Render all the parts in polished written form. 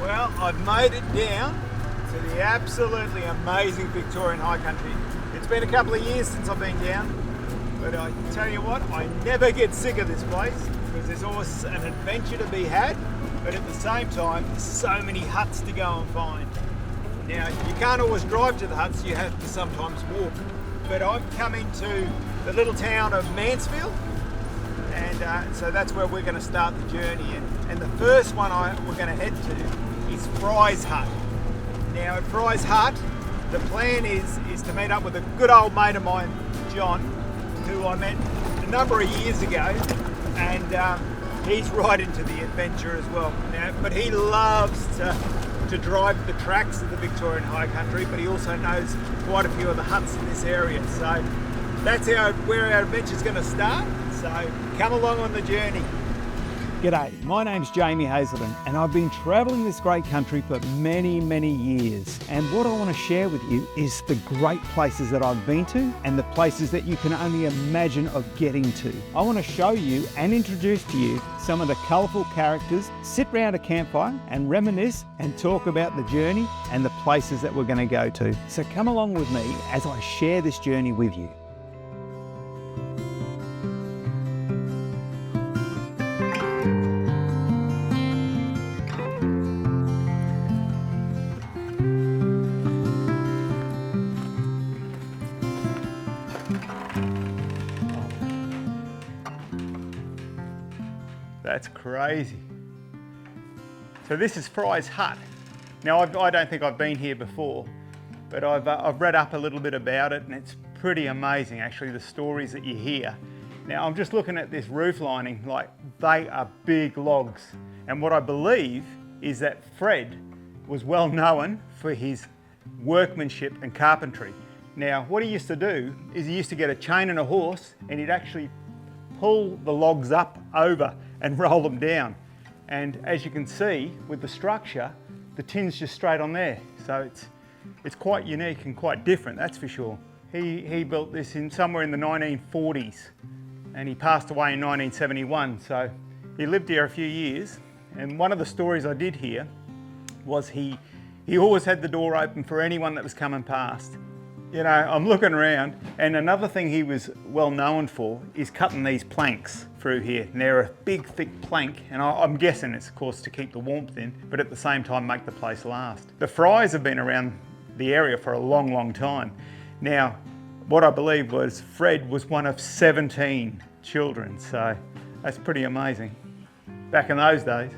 Well, I've made it down to the absolutely amazing Victorian High Country. It's been a couple of years since I've been down, but I tell you what, I never get sick of this place because there's always an adventure to be had, but at the same time, there's so many huts to go and find. Now, you can't always drive to the huts, you have to sometimes walk, but I'm coming to the little town of Mansfield, and so that's where we're going to start the journey. And the first one we're going to head to is Fry's Hut. Now at Fry's Hut, the plan is to meet up with a good old mate of mine, John, who I met a number of years ago, and he's right into the adventure as well. Now, but he loves to drive the tracks of the Victorian High Country, but he also knows quite a few of the huts in this area. So that's where our adventure's going to start. So come along on the journey. G'day, my name's Jamie Hazelden and I've been travelling this great country for many years, and what I want to share with you is the great places that I've been to and the places that you can only imagine of getting to. I want to show you and introduce to you some of the colourful characters, sit round a campfire and reminisce and talk about the journey and the places that we're going to go to. So come along with me as I share this journey with you. That's crazy. So this is Fry's Hut. Now I don't think I've been here before, but I've read up a little bit about it, and it's pretty amazing actually, the stories that you hear. Now I'm just looking at this roof lining, like they are big logs, and what I believe is that Fred was well known for his workmanship and carpentry. Now what he used to do is he used to get a chain and a horse, and he'd actually pull the logs up over and roll them down. And as you can see with the structure, the tin's just straight on there. So it's quite unique and quite different, that's for sure. He built this somewhere in the 1940s, and he passed away in 1971. So he lived here a few years. And one of the stories I did hear was he always had the door open for anyone that was coming past. You know, I'm looking around, and another thing he was well known for is cutting these planks through here. And they're a big, thick plank, and I'm guessing it's, of course, to keep the warmth in, but at the same time make the place last. The Frys have been around the area for a long time. Now, what I believe was Fred was one of 17 children, so that's pretty amazing back in those days.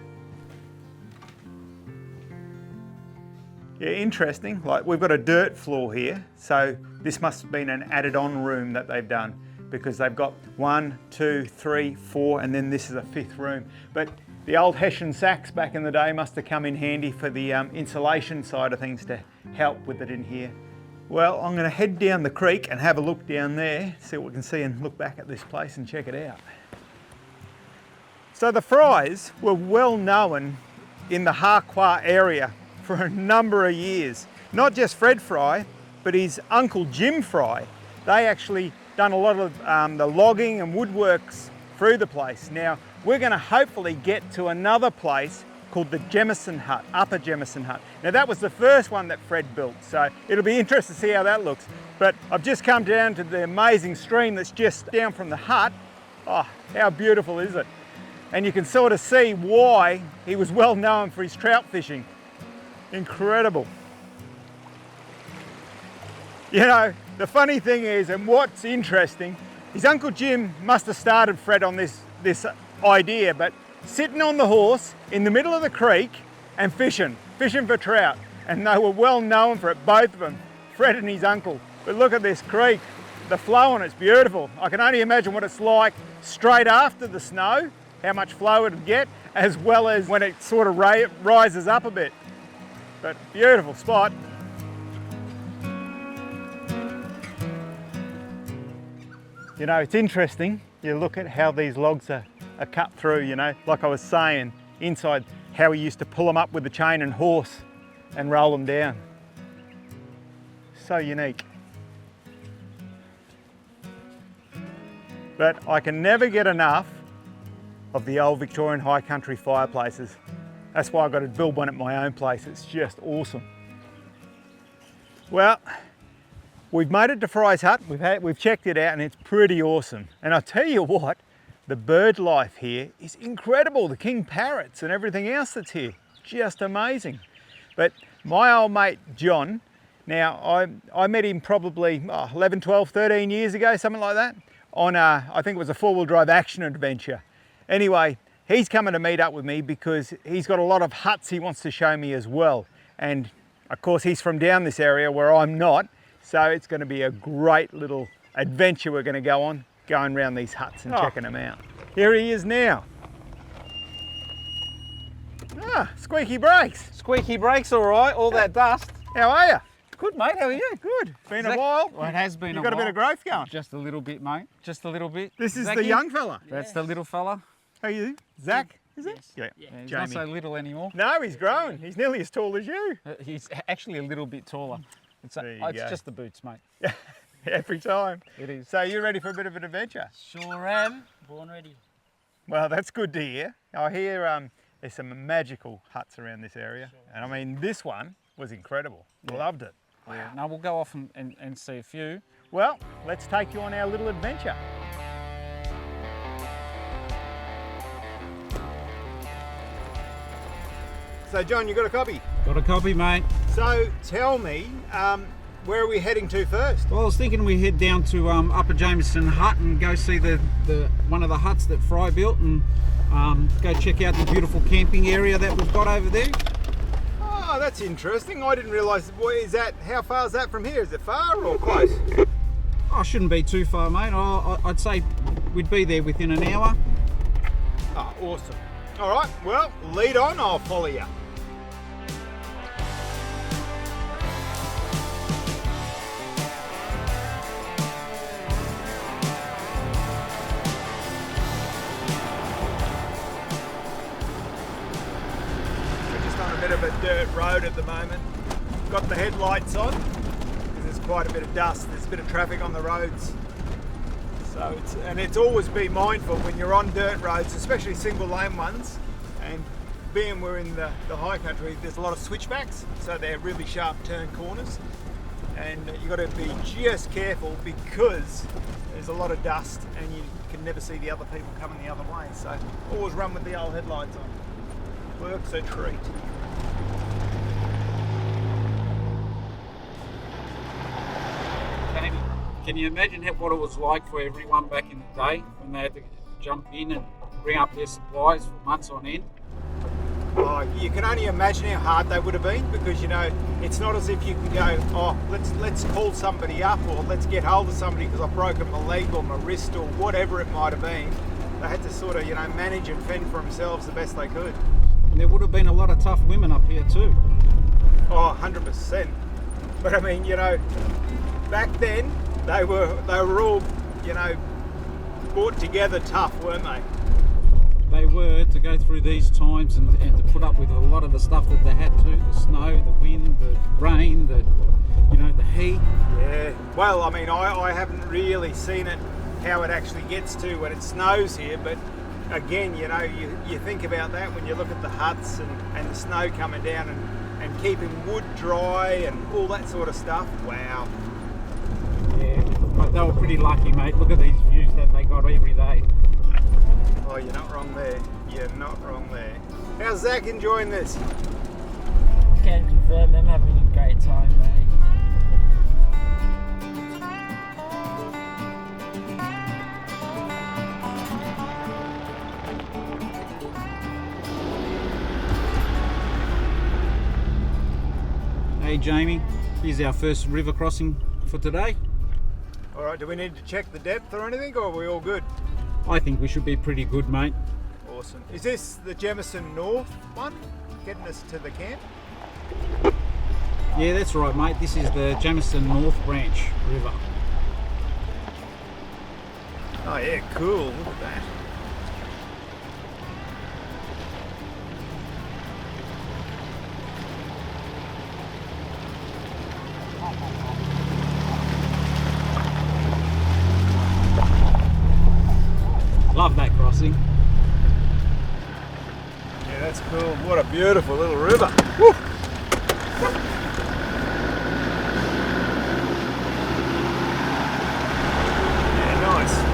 Yeah, interesting, like we've got a dirt floor here, so this must have been an added on room that they've done, because they've got 1, 2, 3, 4, and then this is a 5th room. But the old Hessian sacks back in the day must have come in handy for the insulation side of things to help with it in here. Well, I'm going to head down the creek and have a look down there, see what we can see, and look back at this place and check it out. So the Frys were well known in the Harquhar area for a number of years. Not just Fred Fry, but his uncle Jim Fry. They actually done a lot of the logging and woodworks through the place. Now, we're going to hopefully get to another place called the Jamieson Hut, Upper Jamieson Hut. Now that was the first one that Fred built, so it'll be interesting to see how that looks. But I've just come down to the amazing stream that's just down from the hut. Oh, how beautiful is it? And you can sort of see why he was well known for his trout fishing. Incredible. You know, the funny thing is, and what's interesting, his Uncle Jim must have started Fred on this idea, but sitting on the horse in the middle of the creek and fishing for trout. And they were well known for it, both of them, Fred and his uncle. But look at this creek, the flow on it's beautiful. I can only imagine what it's like straight after the snow, how much flow it'd get, as well as when it sort of rises up a bit. But beautiful spot. You know, it's interesting, you look at how these logs are cut through, you know, like I was saying, inside, how he used to pull them up with the chain and horse and roll them down. So unique. But I can never get enough of the old Victorian High Country fireplaces. That's why I've got to build one at my own place. It's just awesome. Well, we've made it to Fry's hut. We've checked it out and it's pretty awesome. And I tell you what, the bird life here is incredible. The king parrots and everything else that's here, just amazing. But my old mate, John, now I met him probably 11, 12, 13 years ago, something like that, on I think it was a four-wheel drive action adventure. Anyway, he's coming to meet up with me because he's got a lot of huts he wants to show me as well. And of course, he's from down this area where I'm not. So it's going to be a great little adventure we're going to go on, going around these huts and checking them out. Here he is now. Ah, squeaky brakes. Squeaky brakes, all right, all that dust. How are you? Good, mate, how are you? Good. Been a while. Well, it has been You've a while. got a bit of growth going. Just a little bit, mate, just a little bit. This is Zachy? the young fella. That's the little fella. How are you? Zach, is it? Yeah, Yeah. he's Jamie. not so little anymore. No, he's grown. He's nearly as tall as you. He's actually a little bit taller. It's go. just the boots, mate. Every time. It is. So you're ready for a bit of an adventure? Sure am. Born ready. Well, that's good to hear. I hear there's some magical huts around this area. And I mean, this one was incredible. Loved it. Yeah. No, we'll go off and see a few. Well, let's take you on our little adventure. So John, you got a copy? Got a copy, mate. So tell me, where are we heading to first? Well, I was thinking we head down to Upper Jamieson hut and go see the one of the huts that Fry built and go check out the beautiful camping area that we've got over there. Oh, that's interesting. I didn't realise. Is that? How far is that from here? Is it far or close? Oh, shouldn't be too far, mate. I'd say we'd be there within an hour. Oh, awesome. All right. Well, lead on. I'll follow you. Bit of a dirt road at the moment. Got the headlights on because there's quite a bit of dust. There's a bit of traffic on the roads. So it's always be mindful when you're on dirt roads, especially single lane ones. And being we're in the high country, there's a lot of switchbacks, so they're really sharp turn corners. And you've got to be just careful because there's a lot of dust and you can never see the other people coming the other way. So always run with the old headlights on. Works a treat. Can you imagine what it was like for everyone back in the day when they had to jump in and bring up their supplies for months on end? Oh, you can only imagine how hard they would have been because, you know, it's not as if you can go, oh, let's call somebody up or let's get hold of somebody because I've broken my leg or my wrist or whatever it might have been. They had to sort of, you know, manage and fend for themselves the best they could. And there would have been a lot of tough women up here too. Oh, 100%. But I mean, you know, back then they were all, you know, brought together tough, weren't they? They were, to go through these times and to put up with a lot of the stuff that they had to, the snow, the wind, the rain, the heat. Yeah, well, I mean, I haven't really seen it, how it actually gets to when it snows here, but again, you know, you think about that when you look at the huts and the snow coming down and keeping wood dry and all that sort of stuff. Wow. Yeah, but they were pretty lucky, mate. Look at these views that they got every day. Oh, you're not wrong there. You're not wrong there. How's Zach enjoying this? Can confirm I'm having a great time, mate. Hey Jamie, here's our first river crossing for today. All right, do we need to check the depth or anything, or are we all good? I think we should be pretty good, mate. Awesome. Is this the Jamieson North one, getting us to the camp? Yeah, that's right, mate. This is the Jamieson North Branch River. Oh yeah, cool. Look at that. Love that crossing. Yeah, that's cool. What a beautiful little river. Woo. Yeah, nice.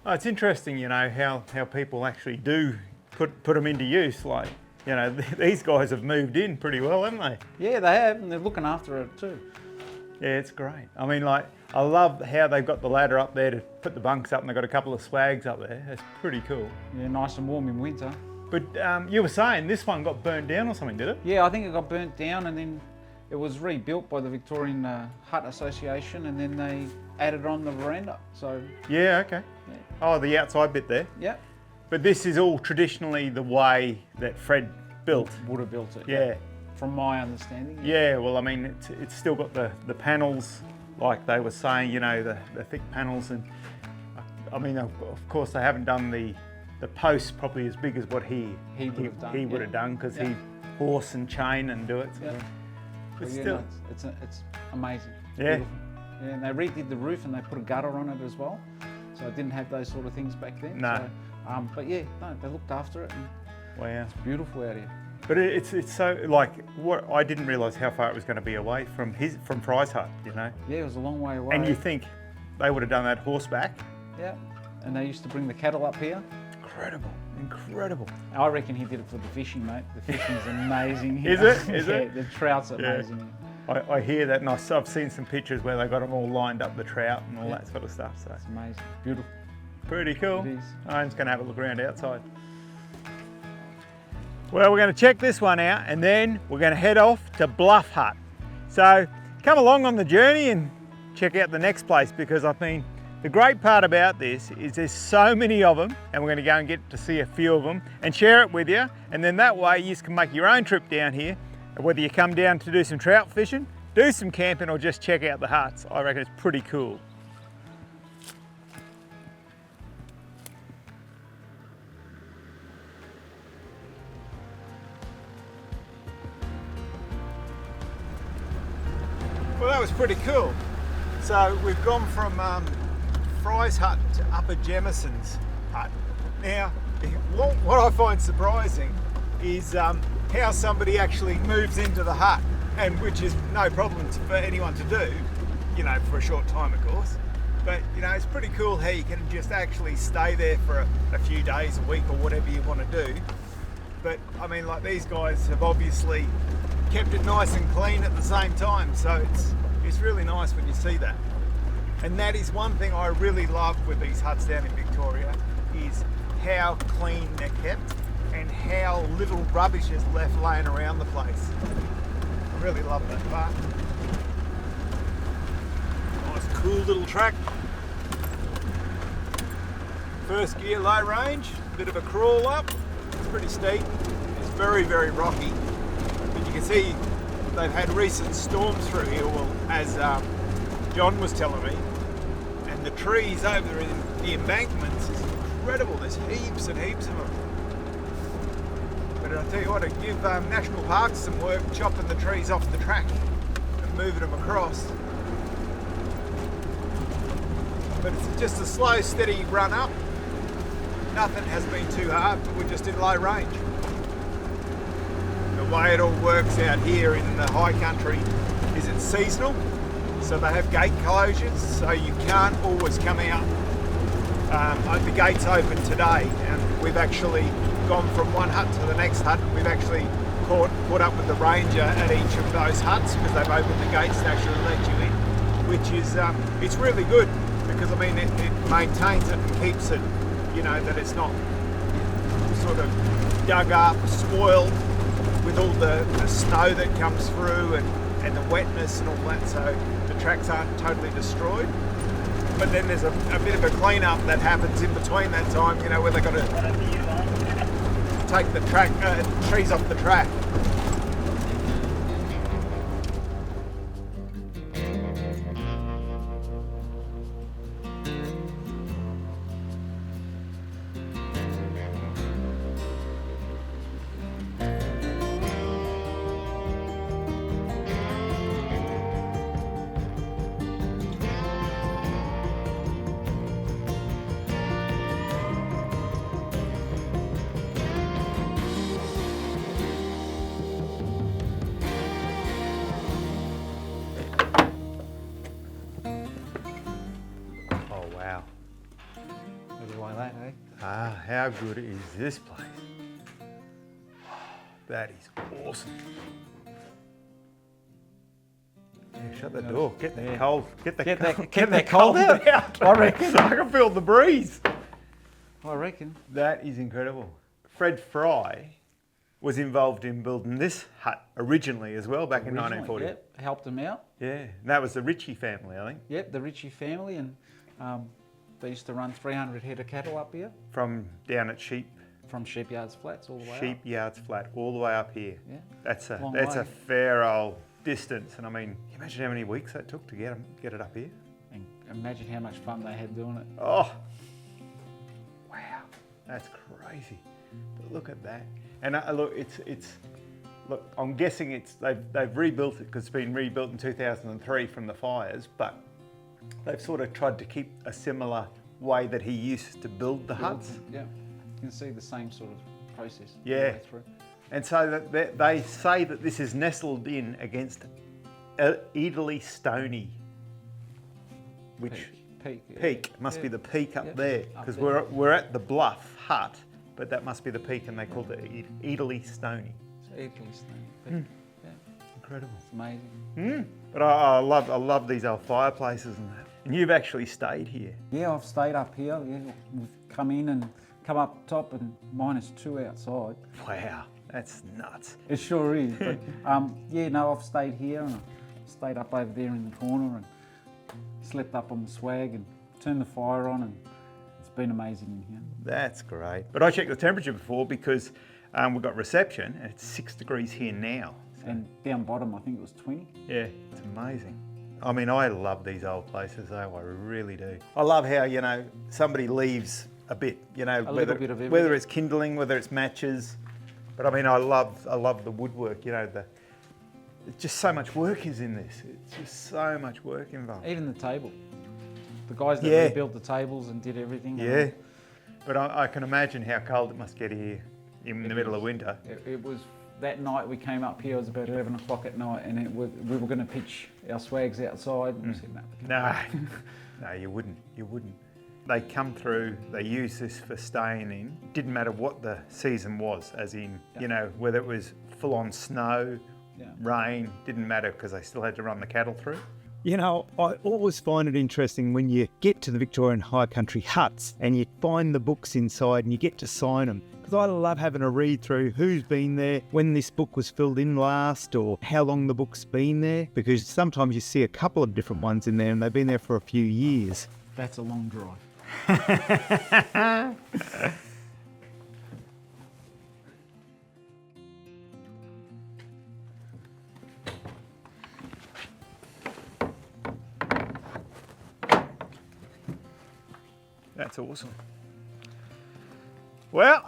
Oh, it's interesting, you know, how people actually do put them into use. Like, you know, these guys have moved in pretty well, haven't they? Yeah, they have, and they're looking after it too. Yeah, it's great. I mean, like, I love how they've got the ladder up there to put the bunks up, and they've got a couple of swags up there. It's pretty cool. Yeah, nice and warm in winter. But you were saying this one got burnt down or something, did it? Yeah, I think it got burnt down, and then it was rebuilt by the Victorian Hut Association, and then they added on the veranda. So Yeah, okay. yeah. Oh, the outside bit there. Yeah. But this is all traditionally the way that Fred built. Would have built it. Yeah. From my understanding. Yeah, well, I mean, it's still got the panels, like they were saying, you know, the thick panels. And I mean, of course, they haven't done the posts probably as big as what he would have done. He would have done, because he horse and chain and do it. So. Yeah. But Yeah, still. no, it's amazing. It's Yeah. beautiful. Yeah, and they redid the roof and they put a gutter on it as well. So it didn't have those sort of things back then. No. So, but yeah, no, they looked after it, and Wow. it's beautiful out here. But it's so, like, what I didn't realise how far it was going to be away from Fry's hut, you know. Yeah, it was a long way away. And you think they would have done that horseback? Yeah, and they used to bring the cattle up here. Incredible, incredible. I reckon he did it for the fishing, mate. The fishing's amazing here. Is it? Is yeah, it? The trout's Yeah. amazing. I hear that, and I've seen some pictures where they got them all lined up, the trout and all that sort of stuff. So It's amazing. Beautiful. pretty cool. It is. I'm just going to have a look around outside. Well, we're going to check this one out, and then we're going to head off to Bluff Hut. So come along on the journey and check out the next place, because I mean, the great part about this is there's so many of them, and we're going to go and get to see a few of them and share it with you. And then that way you can make your own trip down here, whether you come down to do some trout fishing, do some camping, or just check out the huts. I reckon it's pretty cool. Well, that was pretty cool. So we've gone from Fry's hut to Upper Jamieson's hut. Now, what I find surprising is how somebody actually moves into the hut, and which is no problem for anyone to do, you know, for a short time, of course. But, you know, it's pretty cool how you can just actually stay there for a few days, a week, or whatever you want to do. But, I mean, like, these guys have obviously kept it nice and clean at the same time, so it's really nice when you see that. And that is one thing I really love with these huts down in Victoria, is how clean they're kept and how little rubbish is left laying around the place. I really love that part. Nice cool little track. First gear, low range, bit of a crawl up. It's pretty steep. It's very, very rocky. But you can see they've had recent storms through here, well, as John was telling me. And the trees over there in the embankments is incredible. There's heaps and heaps of them. But I'll tell you what, I'd give National Parks some work chopping the trees off the track and moving them across. But it's just a slow, steady run up. Nothing has been too hard, but we're just in low range. The way it all works out here in the high country is it's seasonal, so they have gate closures, so you can't always come out. The gate's open today, and we've actually gone from one hut to the next hut. We've actually caught up with the ranger at each of those huts, because they've opened the gates to actually let you in, which is it's really good, because I mean it maintains it and keeps it, you know, that it's not sort of dug up, spoiled with all the snow that comes through and the wetness and all that, so the tracks aren't totally destroyed. But then there's a bit of a clean up that happens in between that time, you know, where they've got to take the trees off the track. how good is this place? That is awesome. Yeah, shut the door. Get that cold. Get that cold out. I reckon. I can feel the breeze. I reckon. That is incredible. Fred Fry was involved in building this hut originally as well back in 1940. Yep, helped them out. Yeah, and that was the Ritchie family, I think. Yep, the Ritchie family, and they used to run 300 head of cattle up here From down at from Sheepyards Flats all the way up. Sheepyards Flat, all the way up here. Yeah, That's long a way. fair old distance, and I mean, can you imagine how many weeks that took to get it up here? and imagine how much fun they had doing it. Oh, wow, that's crazy. But look at that, and look, look. I'm guessing they've rebuilt it because it's been rebuilt in 2003 from the fires, but they've sort of tried to keep a similar way that he used to build the huts. Yeah, you can see the same sort of process. all the Yeah. way through. And so that they say that this is nestled in against Ederly Stony, which Peak. Yeah. peak must be the peak up Yeah, there, up because there. we're at the Bluff Hut, but that must be the peak, and they called it Ederly Stony. So Italy Stone. Yeah, Incredible. it's amazing. But I love these old fireplaces and that. And you've actually stayed here. Yeah, I've stayed up here. Yeah, we've come in and come up top, and -2 outside. Wow, that's nuts. It sure is. But yeah, no, I've stayed here, and I stayed up over there in the corner and slept up on the swag and turned the fire on, and it's been amazing in here. That's great. But I checked the temperature before because we've got reception, and it's 6 degrees here now. So, And down bottom, I think it was 20. yeah, it's amazing. I mean, I love these old places though, I really do. I love how, somebody leaves a bit, little bit of everything. whether it's kindling, whether it's matches. But I mean, I love the woodwork, it's just so much work is in this. It's just so much work involved. Even the table. The guys that Yeah. rebuilt the tables and did everything. Yeah, but I can imagine how cold it must get here in the middle of winter. It was, that night we came up here, it was about 11 o'clock at night, and we were going to pitch our swags outside, and we said, no. No, you wouldn't. They come through, they use this for staying in. Didn't matter what the season was, as in, whether it was full on snow, rain, didn't matter because they still had to run the cattle through. I always find it interesting when you get to the Victorian High Country huts and you find the books inside and you get to sign them. Because I love having a read through who's been there, when this book was filled in last, or how long the book's been there. Because sometimes you see a couple of different ones in there and they've been there for a few years. That's a long drive. That's awesome. Well,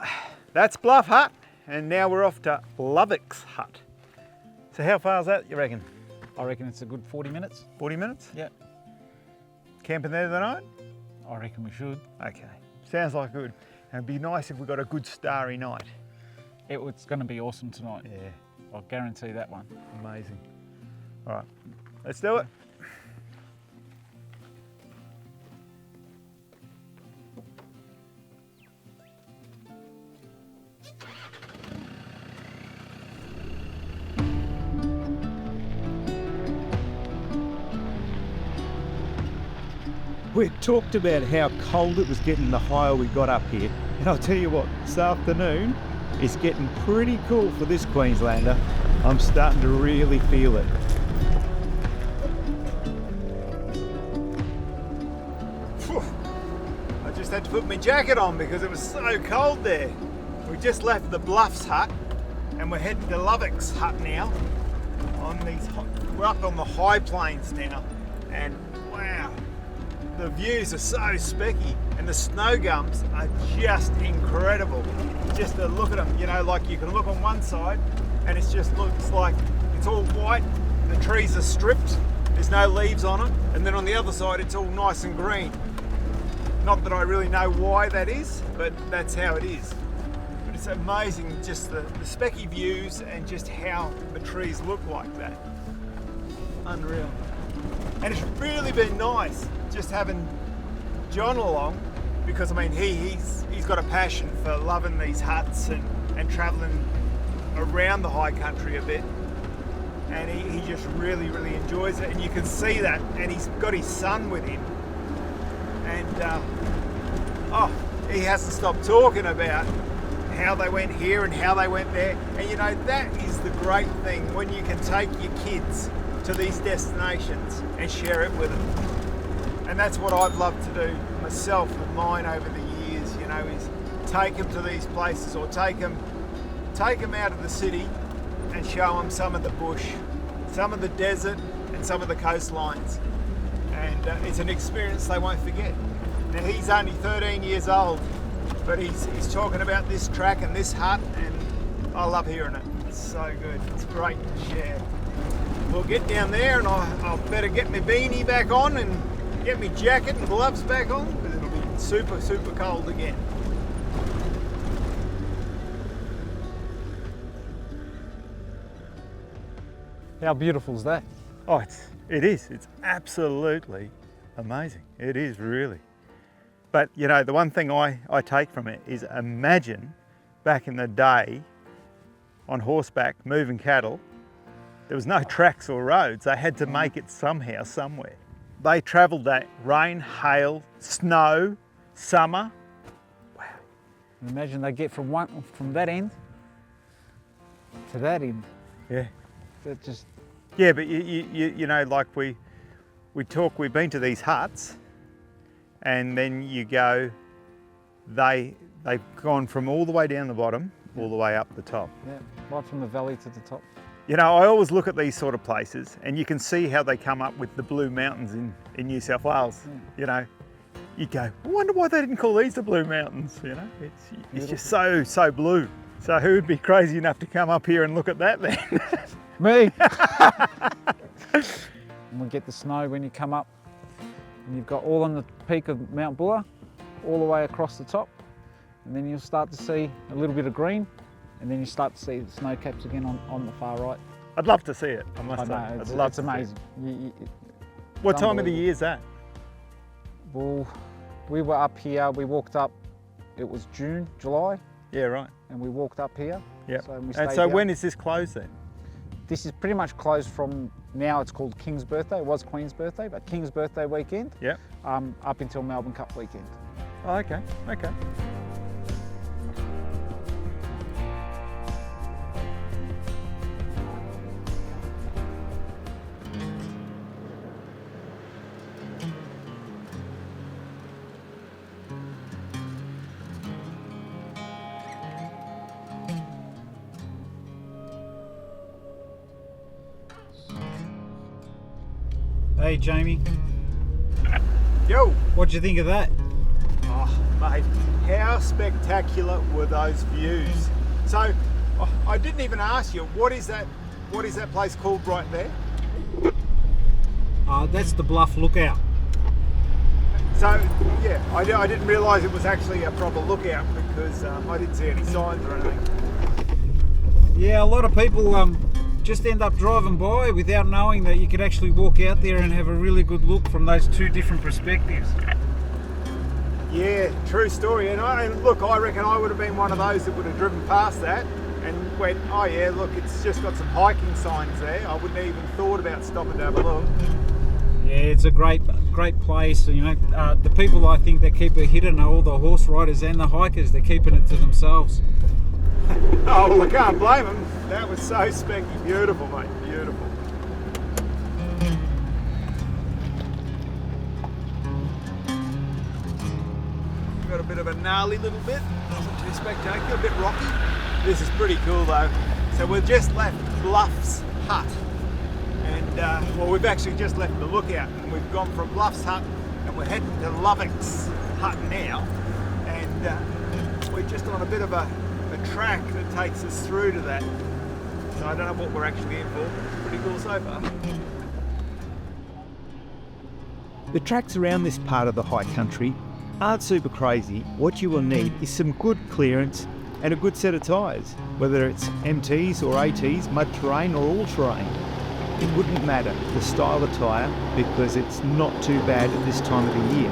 that's Bluff Hut, and now we're off to Lovik's hut. So how far is that, you reckon? I reckon it's a good 40 minutes. 40 minutes? Yeah, Camping there tonight? I reckon we should. Okay, sounds like good. And it'd be nice if we got a good starry night. It's going to be awesome tonight. Yeah, I'll guarantee that one. amazing. All right, let's do it. We talked about how cold it was getting the higher we got up here. And I'll tell you what, this afternoon is getting pretty cool for this Queenslander. I'm starting to really feel it. I just had to put my jacket on because it was so cold there. We just left the Bluffs hut and we're heading to Lovik's hut now. We're up on the high plains now, and wow, the views are so specky, and the snow gums are just incredible. Just to look at them, like you can look on one side and it just looks like it's all white, the trees are stripped, there's no leaves on it, and then on the other side it's all nice and green. Not that I really know why that is, but that's how it is. But it's amazing just the specky views and just how the trees look like that. Unreal. And it's really been nice just having John along, because I mean he's got a passion for loving these huts and travelling around the high country a bit, and he just really enjoys it, and you can see that, and he's got his son with him, and he hasn't stopped talking about how they went here and how they went there. And you know, that is the great thing, when you can take your kids to these destinations and share it with them. And that's what I've loved to do myself with mine over the years, you know, is take them to these places, or take them out of the city and show them some of the bush, some of the desert and some of the coastlines. And it's an experience they won't forget. Now he's only 13 years old, but he's talking about this track and this hut, and I love hearing it. It's so good. It's great to share. We'll get down there, and I'll better get my beanie back on and get my jacket and gloves back on, because it'll be super cold again. How beautiful is that? Oh, it is. It's absolutely amazing. It is really. But you know, the one thing I take from it is, imagine back in the day on horseback moving cattle, there was no tracks or roads. They had to make it somehow, somewhere. They travelled that rain, hail, snow, summer. Wow. Imagine they get from that end to that end. Yeah. That just... Yeah, but you know, like we've been to these huts, and then you go, they've gone from all the way down the bottom, all the way up the top. Yeah, right from the valley to the top. You know, I always look at these sort of places, and you can see how they come up with the Blue Mountains in New South Wales. Yeah. You know, you go, I wonder why they didn't call these the Blue Mountains. You know, it's just so blue. So who would be crazy enough to come up here and look at that then? Me! And we get the snow when you come up, and you've got all on the peak of Mount Buller, all the way across the top, and then you'll start to see a little bit of green, and then you start to see the snow caps again on the far right. I'd love to see it, I must say. I'd love it's amazing. What time of the year is that? Well, we were up here, we walked up, it was June, July. Yeah, right. And we walked up here. Yep. So and so when is this closed then? This is pretty much closed from now. It's called King's Birthday. It was Queen's Birthday, but King's Birthday weekend. Yep. Up until Melbourne Cup weekend. Oh, okay. Hey Jamie. Yo! What'd you think of that? Oh mate, how spectacular were those views? So, I didn't even ask you, what is that place called right there? That's the Bluff Lookout. So, yeah, I didn't realise it was actually a proper lookout, because I didn't see any signs or anything. Yeah, a lot of people just end up driving by without knowing that you could actually walk out there and have a really good look from those two different perspectives. Yeah, true story. And look, I reckon I would have been one of those that would have driven past that and went, oh yeah, look, it's just got some hiking signs there. I wouldn't have even thought about stopping to have a look. Yeah, it's a great place. You know, the people I think that keep it hidden are all the horse riders and the hikers. They're keeping it to themselves. Oh, well, I can't blame them. That was so specky. Beautiful, mate. Beautiful. Got a bit of a gnarly little bit. Nothing too spectacular. A bit rocky. This is pretty cool, though. So we've just left Bluff's Hut. And, well, we've actually just left the lookout. And we've gone from Bluff's Hut and we're heading to Lovik's hut now. And we're just on a bit of a track that takes us through to that. So I don't know what we're actually in for. Pretty cool so far. The tracks around this part of the high country aren't super crazy. What you will need is some good clearance and a good set of tyres, whether it's MTs or ATs, mud terrain or all terrain. It wouldn't matter the style of tyre because it's not too bad at this time of the year.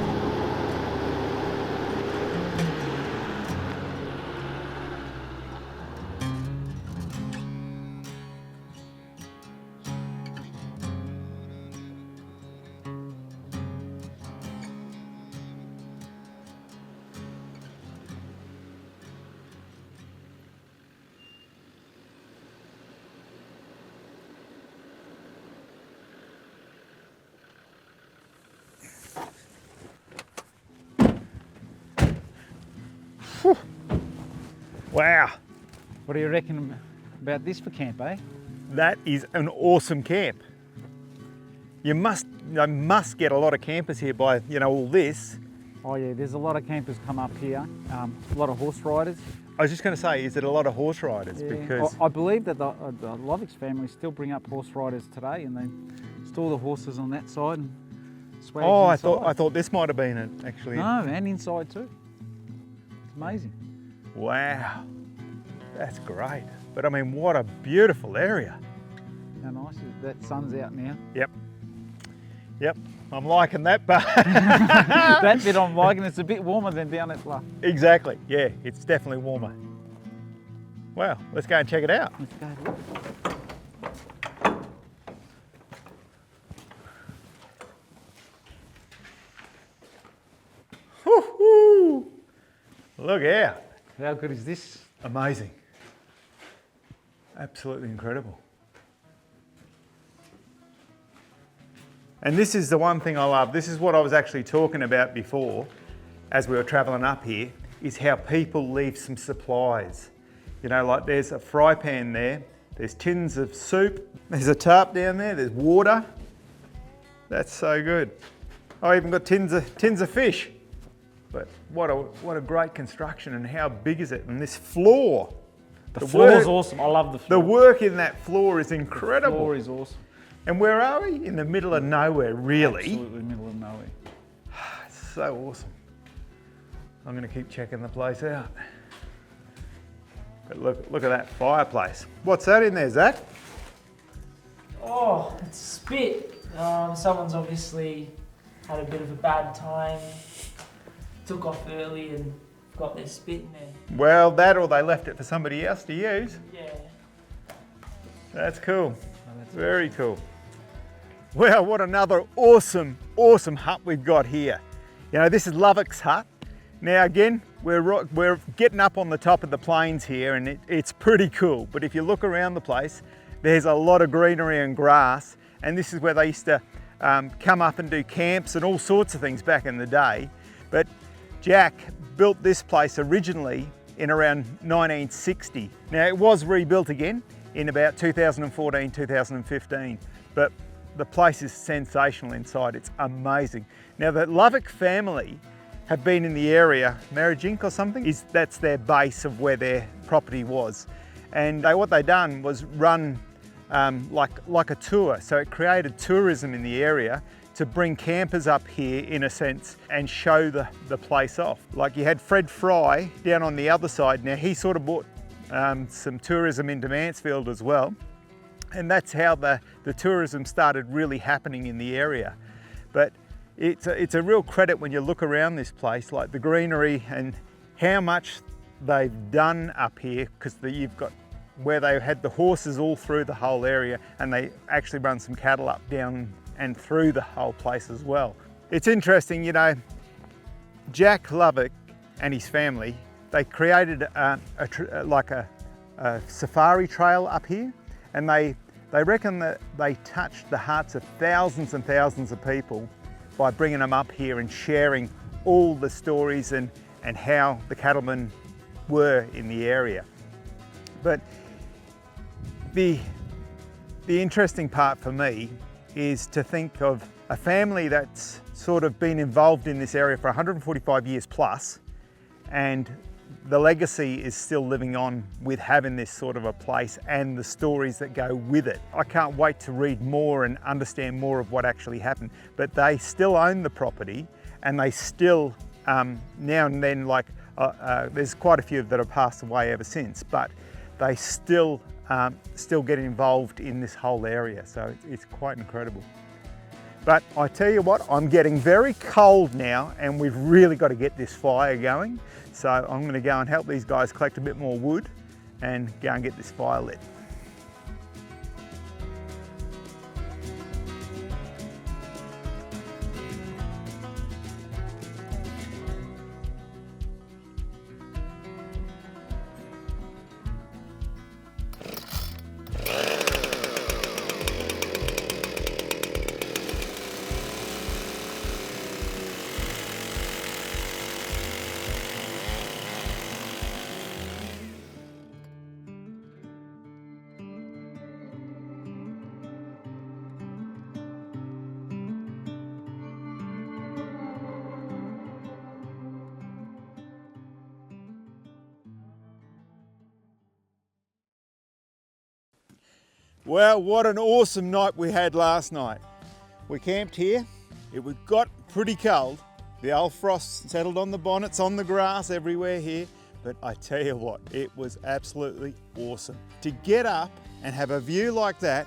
Wow, What do you reckon about this for camp, eh? that is an awesome camp. You must get a lot of campers here by, you know, all this. Oh yeah, there's a lot of campers come up here, a lot of horse riders. I was just going to say, is it a lot of horse riders? Yeah. Because I believe that the Lovik's family still bring up horse riders today, and they store the horses on that side and swags inside. I thought this might have been it actually. No, and inside too. It's amazing. Wow, that's great. But I mean, what a beautiful area. How nice is it? That sun's out now. Yep, I'm liking that part. That bit I'm liking. It's a bit warmer than down at Bluff. Exactly, yeah, it's definitely warmer. Wow, let's go and check it out. Let's go have a look. Woo-hoo. Look out. How good is this? Amazing. Absolutely incredible. And this is the one thing I love. This is what I was actually talking about before as we were traveling up here, is how people leave some supplies. You know, like there's a fry pan there, there's tins of soup, there's a tarp down there, there's water. That's so good. I even got tins of fish. But what a great construction, and how big is it? And this floor. The floor is work- awesome. I love the floor. The work in that floor is incredible. The floor is awesome. And where are we? In the middle of nowhere, really. Absolutely middle of nowhere. It's so awesome. I'm going to keep checking the place out. But look at that fireplace. What's that in there, Zach? Oh, it's spit. Someone's obviously had a bit of a bad time, took off early and got their spit in there. Well, that or they left it for somebody else to use. Yeah. That's cool. Oh, that's Very cool. Well, what another awesome hut we've got here. You know, this is Lovik's hut. Now again, we're getting up on the top of the plains here, and it's pretty cool. But if you look around the place, there's a lot of greenery and grass, and this is where they used to come up and do camps and all sorts of things back in the day. But Jack built this place originally in around 1960. Now it was rebuilt again in about 2014, 2015, but the place is sensational inside. It's amazing. Now the Lovik family have been in the area, Marajink or something, that's their base of where their property was. And what they done was run like a tour. So it created tourism in the area to bring campers up here in a sense and show the place off. Like you had Fred Fry down on the other side. Now he sort of brought some tourism into Mansfield as well. And that's how the tourism started really happening in the area. But it's a real credit when you look around this place, like the greenery and how much they've done up here, because you've got where they had the horses all through the whole area, and they actually run some cattle up, down and through the whole place as well. It's interesting, you know, Jack Lovik and his family, they created a safari trail up here, and they reckon that they touched the hearts of thousands and thousands of people by bringing them up here and sharing all the stories and how the cattlemen were in the area. But the interesting part for me is to think of a family that's sort of been involved in this area for 145 years plus, and the legacy is still living on with having this sort of a place and the stories that go with it. I can't wait to read more and understand more of what actually happened, but they still own the property, and they still, now and then, there's quite a few that have passed away ever since, but they still get involved in this whole area, so it's quite incredible. But I tell you what, I'm getting very cold now, and we've really got to get this fire going. So I'm going to go and help these guys collect a bit more wood and go and get this fire lit. Well, what an awesome night we had last night. We camped here. It got pretty cold. The old frost settled on the bonnets, on the grass everywhere here. But I tell you what, it was absolutely awesome. To get up and have a view like that,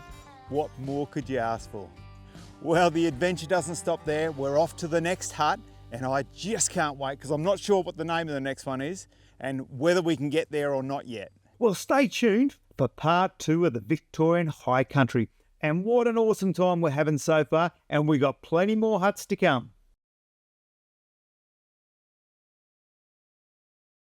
what more could you ask for? Well, the adventure doesn't stop there. We're off to the next hut, and I just can't wait because I'm not sure what the name of the next one is and whether we can get there or not yet. Well, stay tuned for part 2 of the Victorian High Country. And what an awesome time we're having so far, and we got plenty more huts to come.